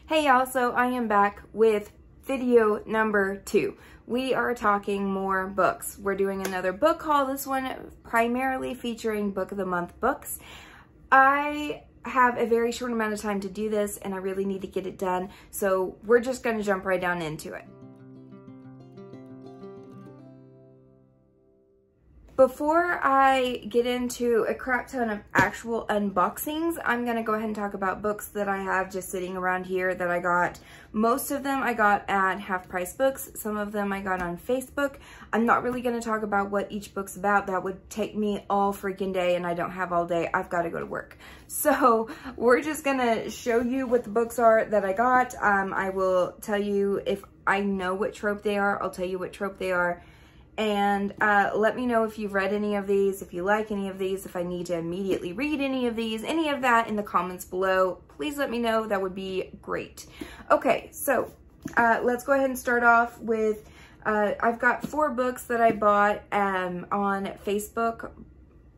Hey y'all, so I am back with video number 2. We are talking more books. We're doing another book haul, this one primarily featuring Book of the Month books. I have a very short amount of time to do this and I really need to get it done, so we're just going to jump right down into it. Before I get into a crap ton of actual unboxings, I'm going to go ahead and talk about books that I have just sitting around here that I got. Most of them I got at Half Price Books. Some of them I got on Facebook. I'm not really going to talk about what each book's about. That would take me all freaking day and I don't have all day. I've got to go to work. So we're just going to show you what the books are that I got. I will tell you if I know what trope they are. I'll tell you what trope they are. And let me know if you've read any of these, if you like any of these, if I need to immediately read any of these, any of that in the comments below. Please let me know. That would be great. Okay, so let's go ahead and start off with, I've got 4 books that I bought on Facebook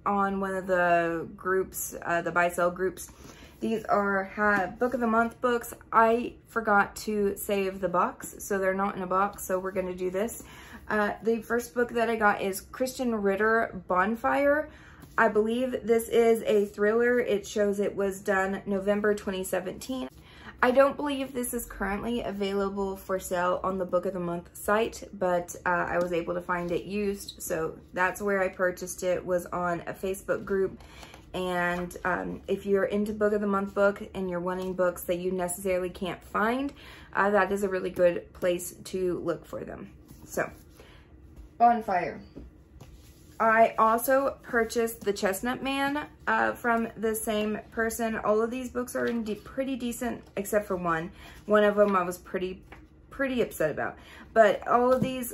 on one of the groups, the buy-sell groups. These are Book of the Month books. I forgot to save the box, so they're not in a box, so we're going to do this. The first book that I got is Christian Ritter, Bonfire. I believe this is a thriller. It shows it was done November 2017. I don't believe this is currently available for sale on the Book of the Month site, but I was able to find it used, so that's where I purchased it, was on a Facebook group. And if you're into Book of the Month book and you're wanting books that you necessarily can't find, that is a really good place to look for them. So, Bonfire. I also purchased The Chestnut Man from the same person. All of these books are in pretty decent, except for one. One of them I was pretty upset about. But all of these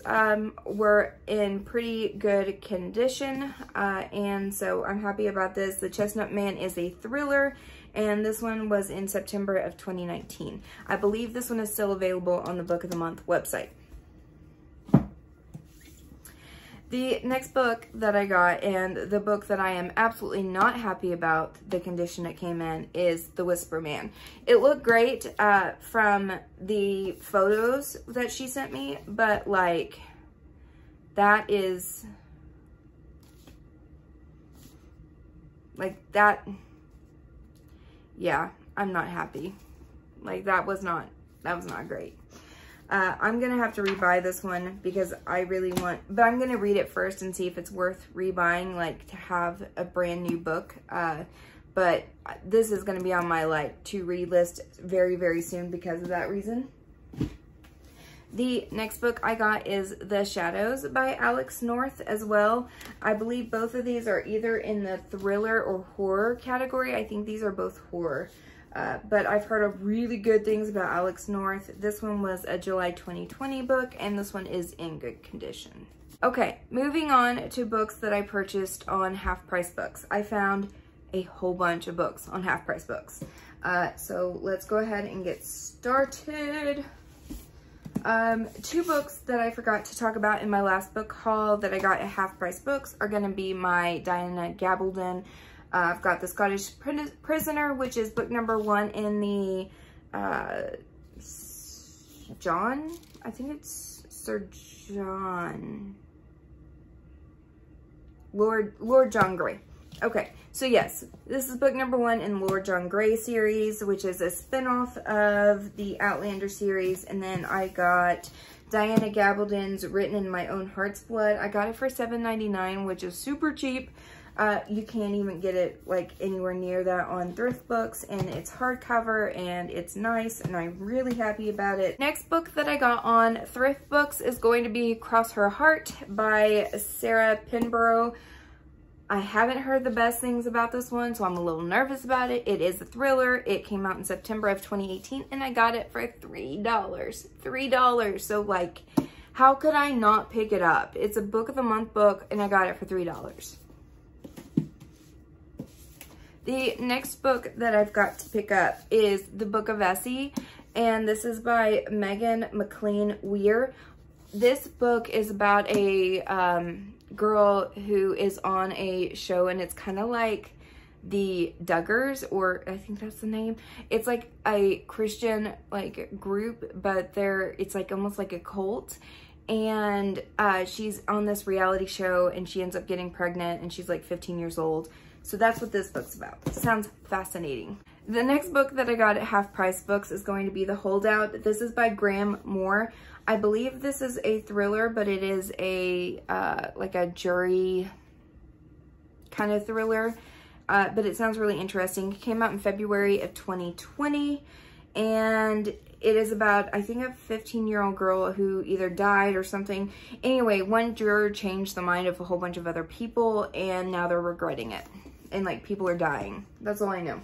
were in pretty good condition, and so I'm happy about this. The Chestnut Man is a thriller, and this one was in September of 2019. I believe this one is still available on the Book of the Month website. The next book that I got, and the book that I am absolutely not happy about the condition it came in, is The Whisper Man. It looked great from the photos that she sent me, but like, that is, like that, yeah, I'm not happy. Like, that was not great. I'm going to have to rebuy this one because I really want, but I'm going to read it first and see if it's worth rebuying, like to have a brand new book. But this is going to be on my like to read list very, very soon because of that reason. The next book I got is The Shadows by Alex North as well. I believe both of these are either in the thriller or horror category. I think these are both horror. But I've heard of really good things about Alex North. This one was a July 2020 book, and this one is in good condition. Okay, moving on to books that I purchased on Half Price Books. I found a whole bunch of books on Half Price Books. So let's go ahead and get started. 2 books that I forgot to talk about in my last book haul that I got at Half Price Books are going to be my Diana Gabaldon. I've got The Scottish Prisoner, which is book number 1 in the John, I think it's Sir John, Lord John Grey. Okay, so yes, this is book number 1 in Lord John Grey series, which is a spin-off of the Outlander series. And then I got Diana Gabaldon's Written in My Own Heart's Blood. I got it for $7.99, which is super cheap. You can't even get it like anywhere near that on thrift books, and it's hardcover and it's nice and I'm really happy about it. Next book that I got on thrift books is going to be Cross Her Heart by Sarah Pinborough. I haven't heard the best things about this one, so I'm a little nervous about it. It is a thriller. It came out in September of 2018 and I got it for $3. $3. So like, how could I not pick it up? It's a Book of the Month book and I got it for $3. The next book that I've got to pick up is The Book of Essie, and this is by Megan McLean Weir. This book is about a girl who is on a show, and it's kind of like the Duggars, or I think that's the name. It's like a Christian like group, but it's like almost like a cult. And she's on this reality show and she ends up getting pregnant and she's like 15 years old. So that's what this book's about. It sounds fascinating. The next book that I got at Half Price Books is going to be The Holdout. This is by Graham Moore. I believe this is a thriller, but it is a like a jury kind of thriller. But it sounds really interesting. It came out in February of 2020, and it is about, I think, a 15-year-old girl who either died or something. Anyway, one juror changed the mind of a whole bunch of other people, and now they're regretting it. And, like, people are dying. That's all I know.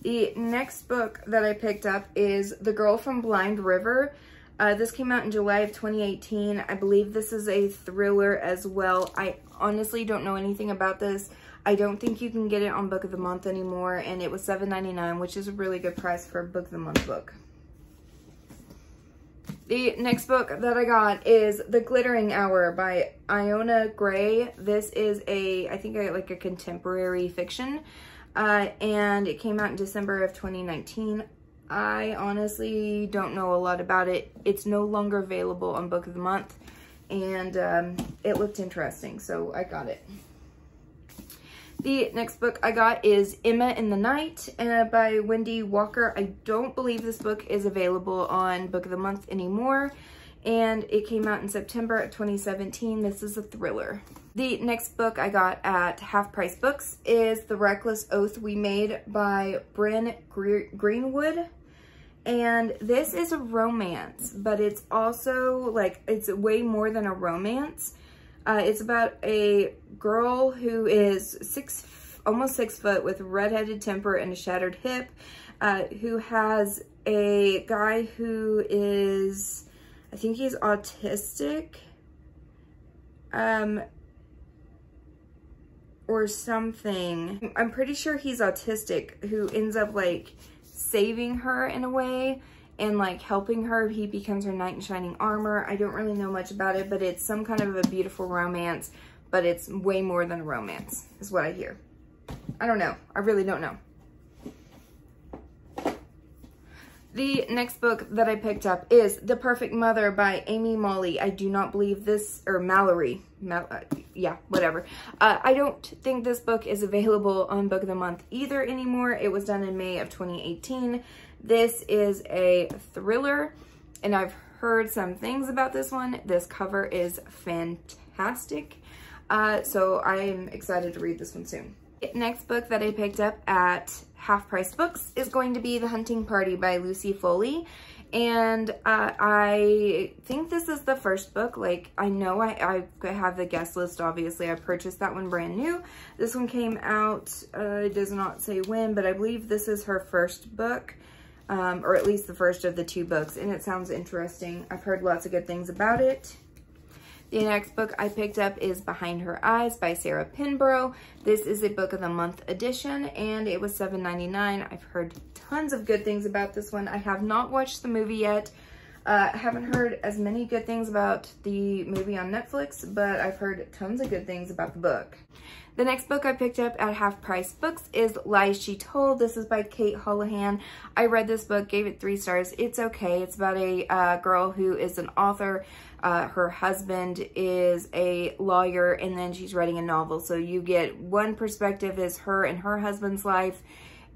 The next book that I picked up is The Girl from Blind River. This came out in July of 2018. I believe this is a thriller as well. I honestly don't know anything about this. I don't think you can get it on Book of the Month anymore, and it was $7.99, which is a really good price for a Book of the Month book. The next book that I got is The Glittering Hour by Iona Gray. This is I think like a contemporary fiction, and it came out in December of 2019. I honestly don't know a lot about it. It's no longer available on Book of the Month, and it looked interesting, so I got it. The next book I got is Emma in the Night by Wendy Walker. I don't believe this book is available on Book of the Month anymore, and it came out in September of 2017. This is a thriller. The next book I got at Half Price Books is The Reckless Oath We Made by Bryn Greenwood. And this is a romance, but it's also like, it's way more than a romance. It's about a girl who is almost 6 foot with a redheaded temper and a shattered hip, who has a guy who is, I think he's autistic, or something. I'm pretty sure he's autistic, who ends up like saving her in a way and like helping her. He becomes her knight in shining armor. I don't really know much about it, but it's some kind of a beautiful romance, but it's way more than a romance is what I hear. I don't know. I really don't know. The next book that I picked up is The Perfect Mother by Amy Molly. I do not believe this, or Mallory. Yeah, whatever. I don't think this book is available on Book of the Month either anymore. It was done in May of 2018. This is a thriller, and I've heard some things about this one. This cover is fantastic, so I am excited to read this one soon. The next book that I picked up at Half Price Books is going to be The Hunting Party by Lucy Foley, and I think this is the first book. Like, I know I have the guest list, obviously. I purchased that one brand new. This one came out, it does not say when, but I believe this is her first book. Or at least the first of the 2 books, and it sounds interesting. I've heard lots of good things about it. The next book I picked up is Behind Her Eyes by Sarah Pinborough. This is a Book of the Month edition, and it was $7.99. I've heard tons of good things about this one. I have not watched the movie yet. I haven't heard as many good things about the movie on Netflix, but I've heard tons of good things about the book. The next book I picked up at Half Price Books is Lies She Told. This is by Kate Holohan. I read this book, gave it 3 stars. It's okay. It's about a girl who is an author. Her husband is a lawyer, and then she's writing a novel. So you get one perspective is her and her husband's life,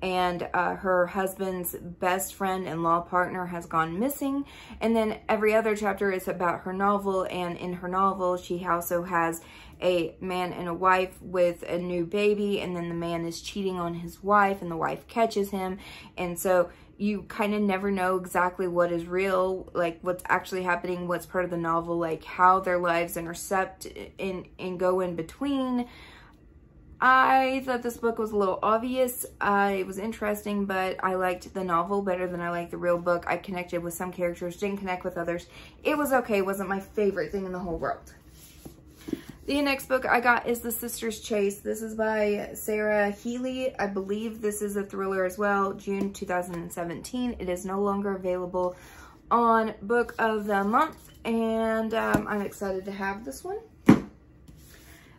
and her husband's best friend and law partner has gone missing. And then every other chapter is about her novel, and in her novel she also has a man and a wife with a new baby, and then the man is cheating on his wife and the wife catches him, and so you kind of never know exactly what is real, like what's actually happening, what's part of the novel, like how their lives intersect and go in between. I thought this book was a little obvious. It was interesting, but I liked the novel better than I liked the real book. I connected with some characters, didn't connect with others. It was okay. It wasn't my favorite thing in the whole world. The next book I got is The Sister's Chase. This is by Sarah Healy. I believe this is a thriller as well, June 2017. It is no longer available on Book of the Month, and I'm excited to have this one.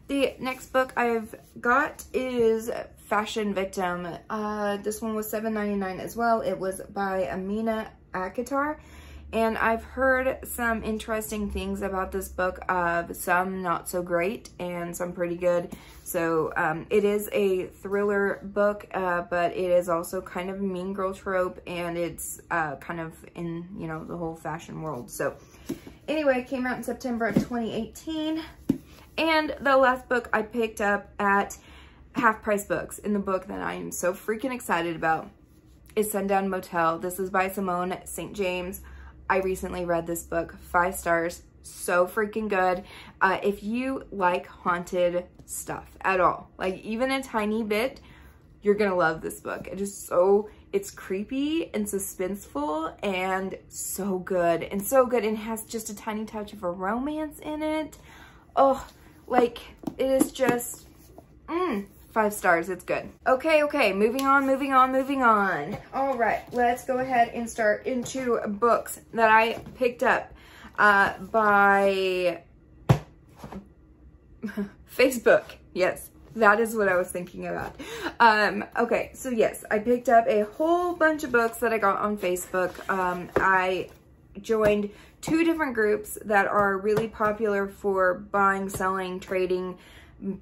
The next book I've got is Fashion Victim. This one was $7.99 as well. It was by Amina Akatar. And I've heard some interesting things about this book, some not so great and some pretty good. So it is a thriller book, but it is also kind of a mean girl trope, and it's kind of in, you know, the whole fashion world. So anyway, it came out in September of 2018. And the last book I picked up at Half Price Books, in the book that I am so freaking excited about, is Sundown Motel. This is by Simone St. James. I recently read this book, 5 stars, so freaking good. If you like haunted stuff at all, like even a tiny bit, you're gonna love this book. It is so, it's creepy and suspenseful and so good, and has just a tiny touch of a romance in it. Oh, like it is just, 5 stars, it's good. Okay, moving on. All right, let's go ahead and start into books that I picked up by Facebook. Yes, that is what I was thinking about. Okay, so yes, I picked up a whole bunch of books that I got on Facebook. I joined 2 different groups that are really popular for buying, selling, trading,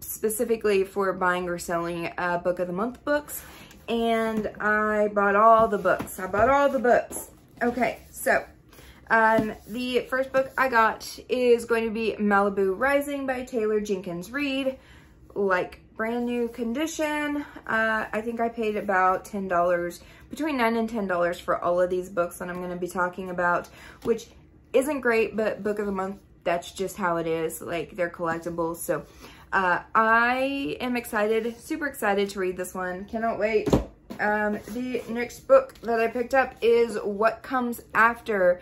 specifically for buying or selling book of the month books, and I bought all the books. Okay, so the first book I got is going to be Malibu Rising by Taylor Jenkins Reid. Like brand new condition. I think I paid about $10, between $9 and $10 for all of these books that I'm going to be talking about, which isn't great, but book of the month, that's just how it is. Like, they're collectibles. So I am excited, super excited to read this one. Cannot wait. The next book that I picked up is What Comes After.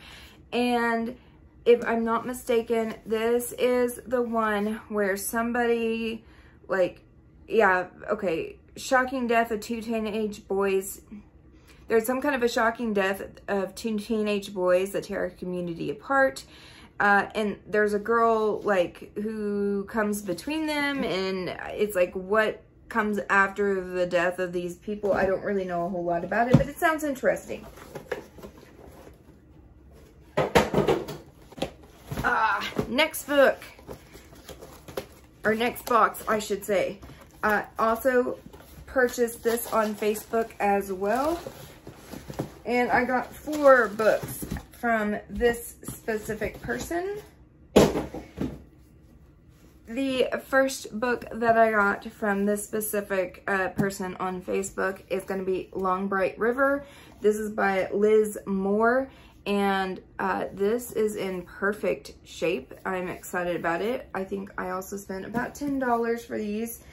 And if I'm not mistaken, this is the one where somebody, like, yeah, okay, shocking death of 2 teenage boys. There's some kind of a shocking death of 2 teenage boys that tear a community apart. And there's a girl, like, who comes between them, and it's like what comes after the death of these people. I don't really know a whole lot about it, but it sounds interesting. Next book, or next box, I should say. Also purchased this on Facebook as well. And I got 4 books from this specific person. The first book that I got from this specific person on Facebook is going to be Long Bright River. This is by Liz Moore, and this is in perfect shape. I'm excited about it. I think I also spent about $10 for these.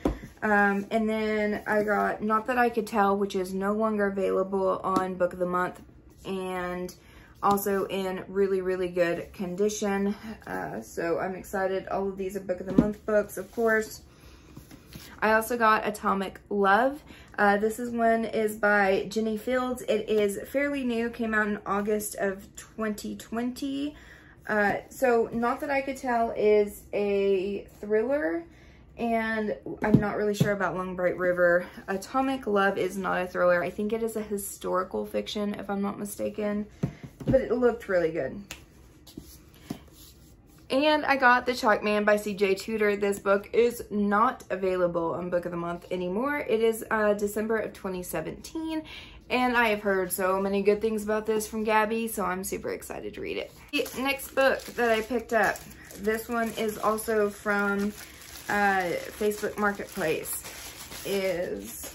And then I got Not That I Could Tell, which is no longer available on Book of the Month, and also in really, really good condition. So I'm excited. All of these are Book of the Month books, of course. I also got Atomic Love. This one is by Jenny Fields. It is fairly new, came out in August of 2020. So Not That I Could Tell is a thriller, and I'm not really sure about Long Bright River. Atomic Love is not a thriller. I think it is a historical fiction, if I'm not mistaken, but it looked really good. And I got The Chalk Man by C.J. Tudor. This book is not available on Book of the Month anymore. It is December of 2017, and I have heard so many good things about this from Gabby, so I'm super excited to read it. The next book that I picked up, this one is also from Facebook Marketplace, is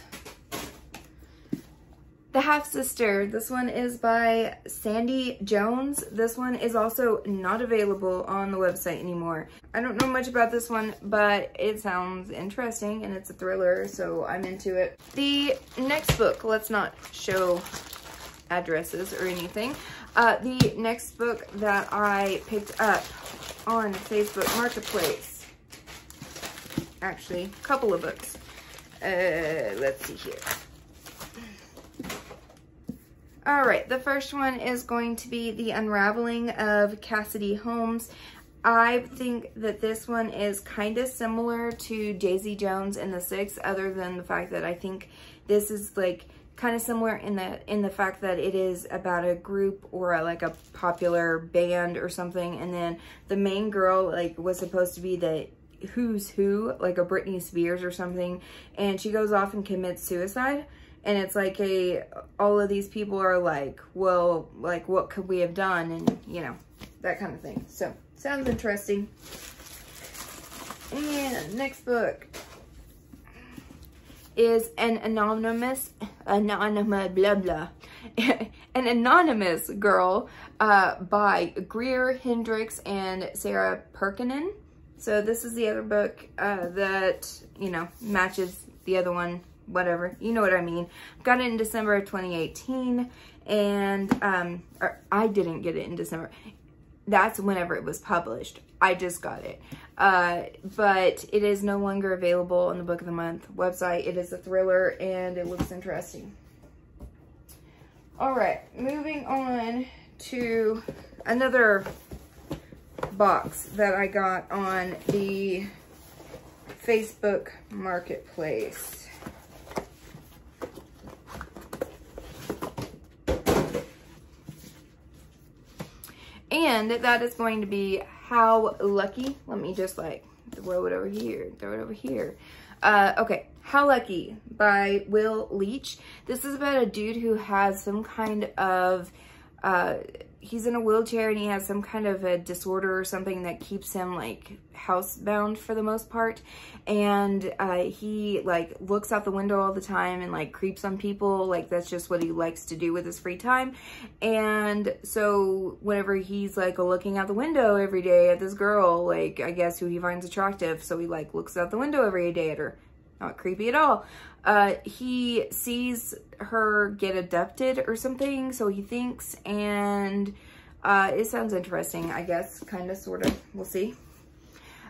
The Half Sister. This one is by Sandy Jones. This one is also not available on the website anymore. I don't know much about this one, but it sounds interesting, and it's a thriller, so I'm into it. The next book, let's not show addresses or anything. The next book that I picked up on Facebook Marketplace, actually, a couple of books. Let's see here. All right, the first one is going to be The Unraveling of Cassidy Holmes. I think that this one is kind of similar to Daisy Jones and the Six, other than the fact that I think this is like kind of similar in the fact that it is about a group or like a popular band or something, and then the main girl like was supposed to be the who's who, like a Britney Spears or something, and she goes off and commits suicide. And it's like all of these people are like, well, like what could we have done, and you know, that kind of thing. So sounds interesting. And next book is an anonymous girl by Greer Hendricks and Sarah Perkinen. So this is the other book that, you know, matches the other one, whatever, you know what I mean. Got it in December of 2018, and I didn't get it in December. That's whenever it was published. I just got it. But it is no longer available on the Book of the Month website. It is a thriller, and it looks interesting. All right, moving on to another box that I got on the Facebook Marketplace. And that is going to be How Lucky. Let me just like throw it over here, okay, How Lucky by Will Leach. This is about a dude who has some kind of, he's in a wheelchair and he has some kind of a disorder or something that keeps him like housebound for the most part. And he like looks out the window all the time and like creeps on people. Like that's just what he likes to do with his free time. And so whenever he's like looking out the window every day at this girl, like I guess who he finds attractive, so he like looks out the window every day at her. Not creepy at all. He sees her get abducted or something, so he thinks, and it sounds interesting, I guess, kind of, sort of. We'll see.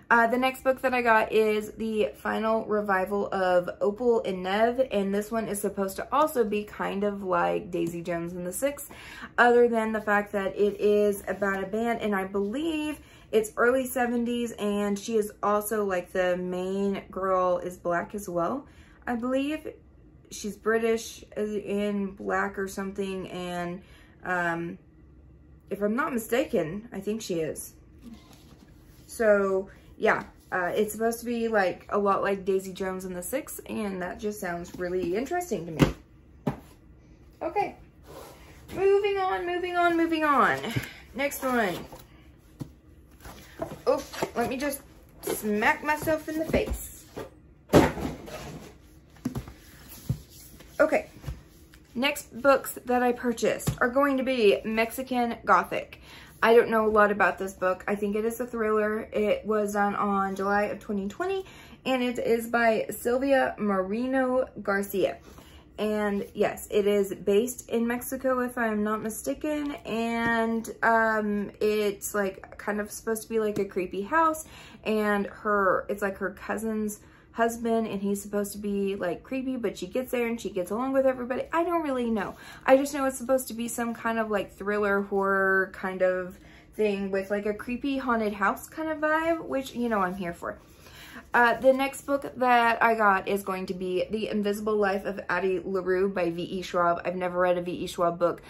The next book that I got is the final revival of Opal and Nev, and this one is supposed to also be kind of like Daisy Jones and the Six, other than the fact that it is about a band, and I believe it's early 70s, and she is also, like, the main girl is black as well. I believe she's British and black or something, and if I'm not mistaken, I think she is. So, yeah, it's supposed to be, like, a lot like Daisy Jones and the Six, and that just sounds really interesting to me. Okay, moving on. Next one. Oh, let me just smack myself in the face. Okay, next books that I purchased are going to be Mexican Gothic. I don't know a lot about this book. I think it is a thriller. It was done on July of 2020, and it is by Silvia Moreno Garcia. And yes, it is based in Mexico, if I'm not mistaken, and it's like kind of supposed to be like a creepy house, and it's like her cousin's husband, and he's supposed to be like creepy, but she gets there and she gets along with everybody. I don't really know. I just know it's supposed to be some kind of like thriller horror kind of thing with like a creepy haunted house kind of vibe, which, you know, I'm here for. The next book that I got is going to be The Invisible Life of Addie LaRue by V.E. Schwab. I've never read a V.E. Schwab book.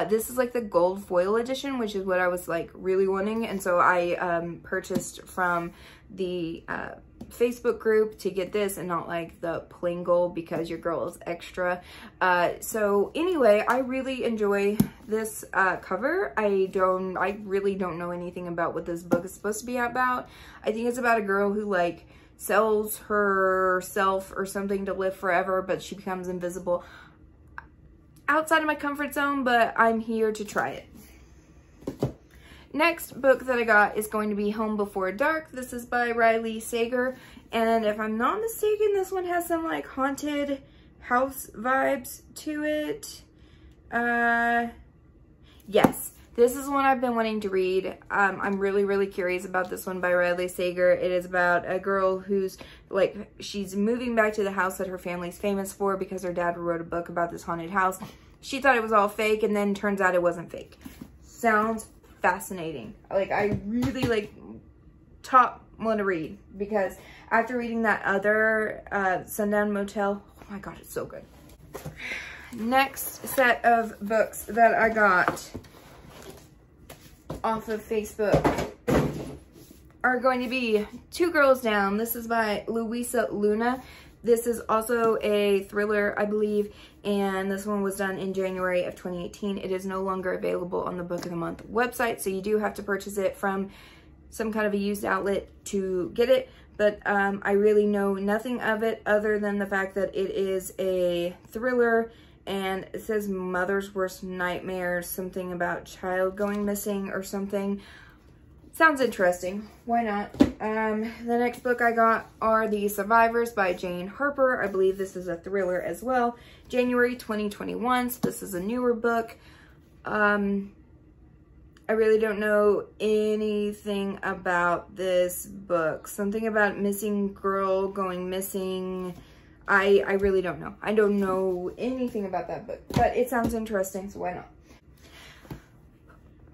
This is like the gold foil edition, which is what I was like really wanting. And so I purchased from the Facebook group to get this and not like the plain gold because your girl is extra. So anyway, I really enjoy this cover. I really don't know anything about what this book is supposed to be about. I think it's about a girl who like sells herself or something to live forever, but she becomes invisible. Outside of my comfort zone, but I'm here to try it. Next book that I got is going to be Home Before Dark. This is by Riley Sager, and if I'm not mistaken, this one has some like haunted house vibes to it. Yes, this is one I've been wanting to read. I'm really curious about this one by Riley Sager. It is about a girl who's like, she's moving back to the house that her family's famous for because her dad wrote a book about this haunted house. She thought it was all fake, and then turns out it wasn't fake. Sounds fascinating. Like, I really like top one to read, because after reading that other Sundown Motel, oh my god, it's so good. Next set of books that I got off of Facebook are going to be Two Girls Down. This is by Luisa Luna. This is also a thriller, I believe, and this one was done in January of 2018. It is no longer available on the Book of the Month website, so you do have to purchase it from some kind of a used outlet to get it, but I really know nothing of it other than the fact that it is a thriller, and it says mother's worst nightmare, something about child going missing or something. Sounds interesting. Why not? The next book I got are The Survivors by Jane Harper. I believe this is a thriller as well. January 2021, so this is a newer book. I really don't know anything about this book. Something about missing girl going missing. I really don't know. I don't know anything about that book, but it sounds interesting, so why not?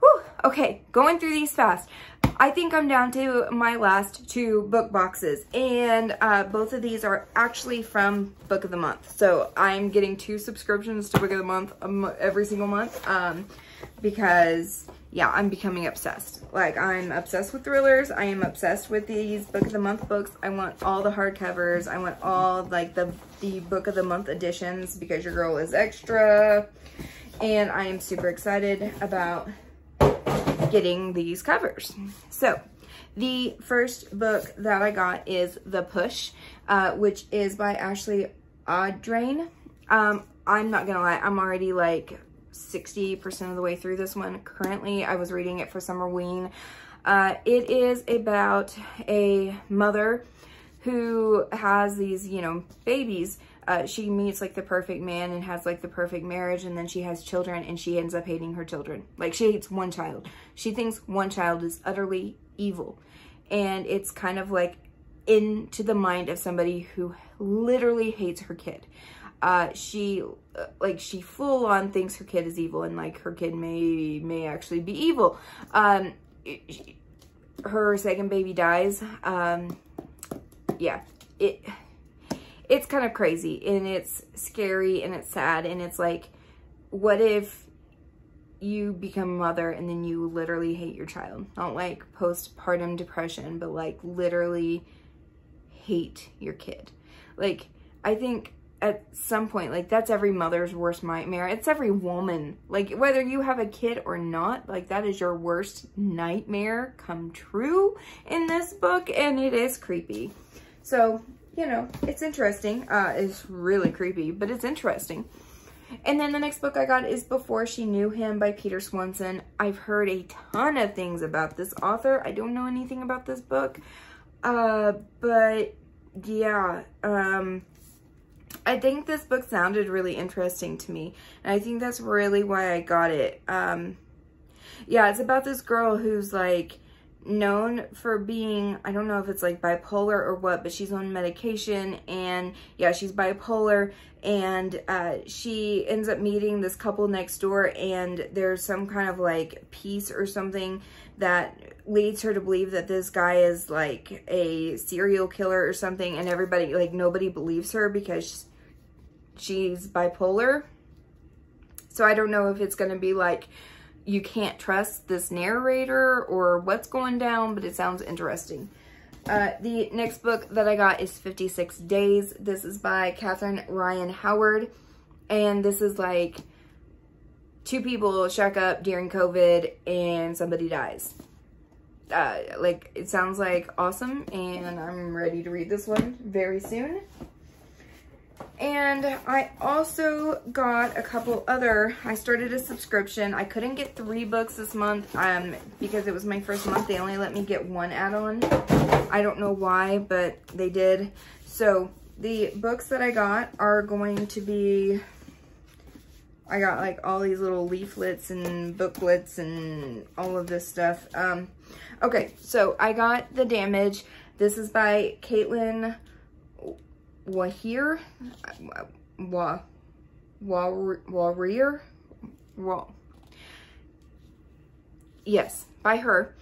Whew, okay, going through these fast. I think I'm down to my last two book boxes, and both of these are actually from Book of the Month. So I'm getting 2 subscriptions to Book of the Month every single month because, yeah, I'm becoming obsessed. Like, I'm obsessed with thrillers. I am obsessed with these Book of the Month books. I want all the hardcovers. I want all, like, the Book of the Month editions because your girl is extra. And I am super excited about getting these covers. So the first book that I got is The Push, which is by Ashley Audrain. I'm not gonna lie, I'm already like 60% of the way through this one currently. I was reading it for summer ween. It is about a mother who has these, you know, babies. She meets like the perfect man and has like the perfect marriage, and then she has children and she ends up hating her children. Like, she hates one child. She thinks one child is utterly evil. And it's kind of like into the mind of somebody who literally hates her kid. She full on thinks her kid is evil, and like her kid may actually be evil. Her second baby dies. Yeah, it's kind of crazy, and it's scary, and it's sad, and it's like, what if you become a mother and then you literally hate your child? Not like postpartum depression, but like literally hate your kid. Like, I think at some point, like, that's every mother's worst nightmare. It's every woman, like, whether you have a kid or not, like, that is your worst nightmare come true in this book, and it is creepy. So, you know, it's interesting. It's really creepy, but it's interesting. And then the next book I got is Before She Knew Him by Peter Swanson. I've heard a ton of things about this author. I don't know anything about this book. But yeah, I think this book sounded really interesting to me, and I think that's really why I got it. Yeah, it's about this girl who's like known for being, I don't know if it's like bipolar or what, but she's on medication, and yeah, she's bipolar, and she ends up meeting this couple next door, and there's some kind of like peace or something that leads her to believe that this guy is like a serial killer or something, and everybody, like, nobody believes her because she's bipolar. So I don't know if it's going to be like you can't trust this narrator or what's going down, but it sounds interesting. The next book that I got is 56 Days. This is by Catherine Ryan Howard, and this is like 2 people shack up during COVID and somebody dies. Like, it sounds like awesome, and I'm ready to read this one very soon. And I also got a couple other, I started a subscription. I couldn't get 3 books this month because it was my first month. They only let me get 1 add-on. I don't know why, but they did. So the books that I got are going to be, I got like all these little leaflets and booklets and all of this stuff. Okay, so I got The Damage. This is by Caitlin Warrier. Yes, by her.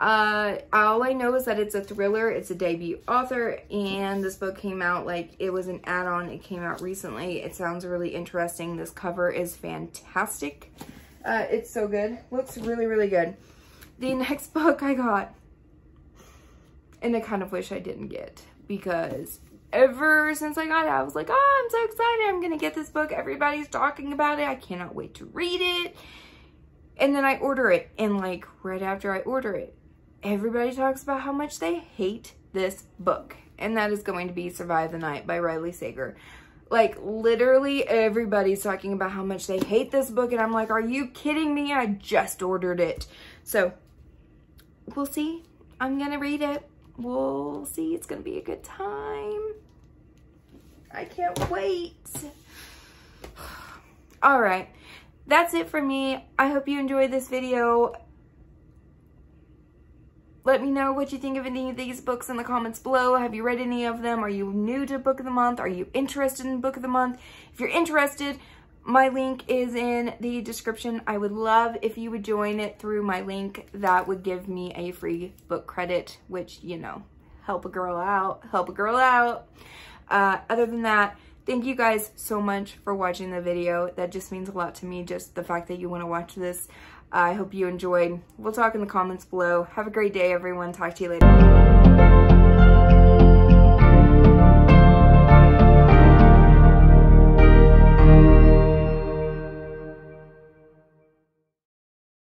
All I know is that it's a thriller. It's a debut author, and this book came out like it was an add-on. It came out recently. It sounds really interesting. This cover is fantastic. It's so good. Looks really, really good. The next book I got, and I kind of wish I didn't get, because ever since I got it, I was like, oh, I'm so excited. I'm going to get this book. Everybody's talking about it. I cannot wait to read it. And then I order it, and like right after I order it, everybody talks about how much they hate this book. And that is going to be Survive the Night by Riley Sager. Like, literally everybody's talking about how much they hate this book. And I'm like, are you kidding me? I just ordered it. So, we'll see. I'm going to read it. We'll see. It's going to be a good time. I can't wait. All right. That's it for me. I hope you enjoyed this video. Let me know what you think of any of these books in the comments below. Have you read any of them? Are you new to Book of the Month? Are you interested in Book of the Month? If you're interested, my link is in the description. I would love if you would join it through my link. That would give me a free book credit, which, you know, help a girl out. Help a girl out. Other than that, thank you guys so much for watching the video. That just means a lot to me, just the fact that you want to watch this. I hope you enjoyed. We'll talk in the comments below. Have a great day, everyone. Talk to you later.